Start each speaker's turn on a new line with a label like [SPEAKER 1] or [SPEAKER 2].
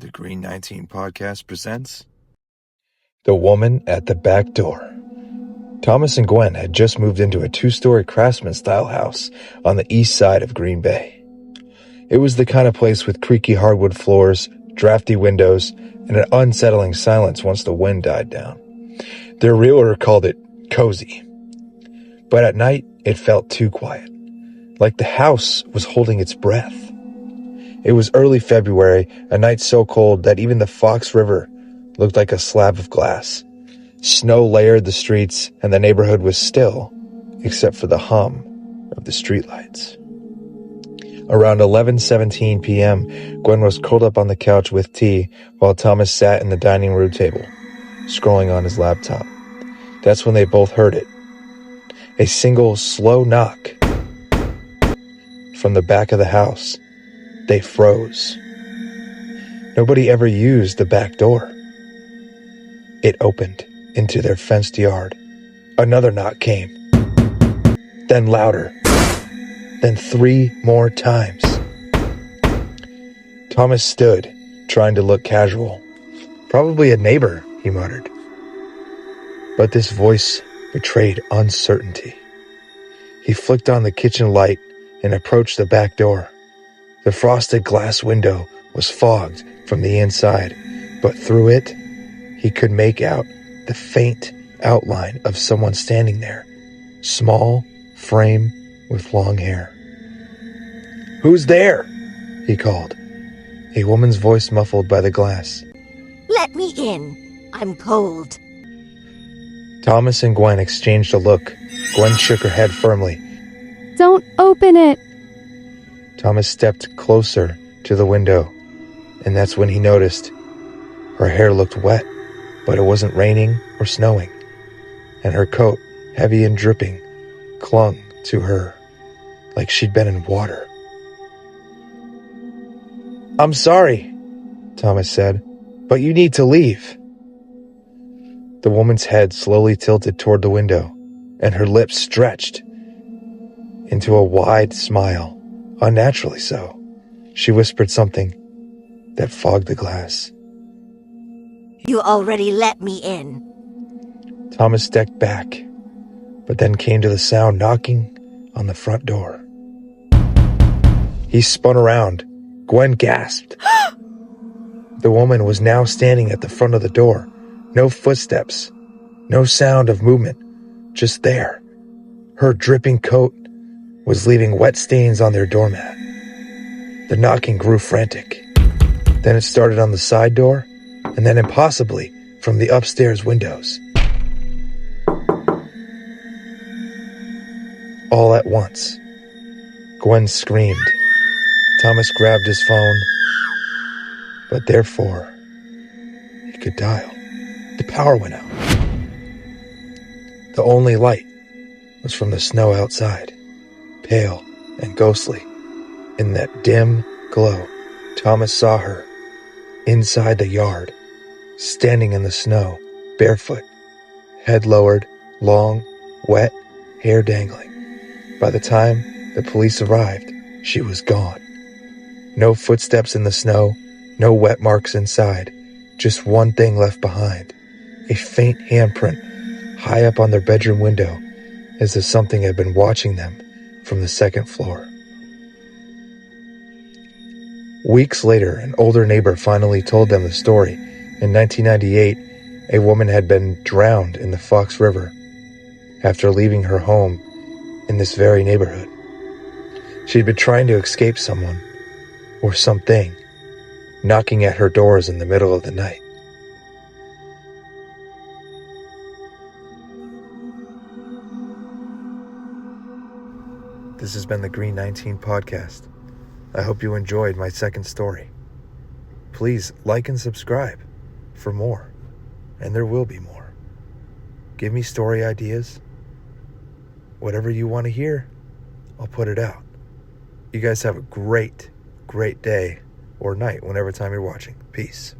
[SPEAKER 1] The Green 19 podcast presents
[SPEAKER 2] The Woman at the Back Door. Thomas and Gwen had just moved into a 2-story craftsman-style house on the east side of Green Bay. It was the kind of place with creaky hardwood floors, drafty windows, and an unsettling silence once the wind died down. Their realtor called it cozy. But at night, it felt too quiet, like the house was holding its breath. It was early February, a night so cold that even the Fox River looked like a slab of glass. Snow layered the streets, and the neighborhood was still, except for the hum of the streetlights. Around 11:17 p.m., Gwen was curled up on the couch with tea while Thomas sat in the dining room table, scrolling on his laptop. That's when they both heard it. A single, slow knock from the back of the house. They froze. Nobody ever used the back door. It opened into their fenced yard. Another knock came. Then louder. Then 3 more times. Thomas stood, trying to look casual. Probably a neighbor, he muttered. But this voice betrayed uncertainty. He flicked on the kitchen light and approached the back door. The frosted glass window was fogged from the inside, but through it, he could make out the faint outline of someone standing there, small, frame, with long hair. "Who's there?" he called, a woman's voice muffled by the glass.
[SPEAKER 3] "Let me in. I'm cold."
[SPEAKER 2] Thomas and Gwen exchanged a look. Gwen shook her head firmly.
[SPEAKER 4] "Don't open it."
[SPEAKER 2] Thomas stepped closer to the window, and that's when he noticed. Her hair looked wet, but it wasn't raining or snowing, and her coat, heavy and dripping, clung to her like she'd been in water. "I'm sorry," Thomas said, "but you need to leave." The woman's head slowly tilted toward the window, and her lips stretched into a wide smile. Unnaturally so. She whispered something that fogged the glass.
[SPEAKER 3] "You already let me in."
[SPEAKER 2] Thomas stepped back, but then came to the sound knocking on the front door. He spun around. Gwen gasped. The woman was now standing at the front of the door. No footsteps, no sound of movement, just there. Her dripping coat was leaving wet stains on their doormat. The knocking grew frantic. Then it started on the side door, and then impossibly from the upstairs windows. All at once, Gwen screamed. Thomas grabbed his phone, but therefore, he could dial. The power went out. The only light was from the snow outside. Pale and ghostly, in that dim glow, Thomas saw her, inside the yard, standing in the snow, barefoot, head lowered, long, wet, hair dangling. By the time the police arrived, she was gone. No footsteps in the snow, no wet marks inside, just one thing left behind, a faint handprint high up on their bedroom window, as if something had been watching them from the second floor. Weeks later, an older neighbor finally told them the story. In 1998, a woman had been drowned in the Fox River after leaving her home in this very neighborhood. She'd been trying to escape someone or something knocking at her doors in the middle of the night. This has been the Green 19 podcast. I hope you enjoyed my second story. Please like and subscribe for more, and there will be more. Give me story ideas. Whatever you want to hear, I'll put it out. You guys have a great, great day or night, whenever time you're watching. Peace.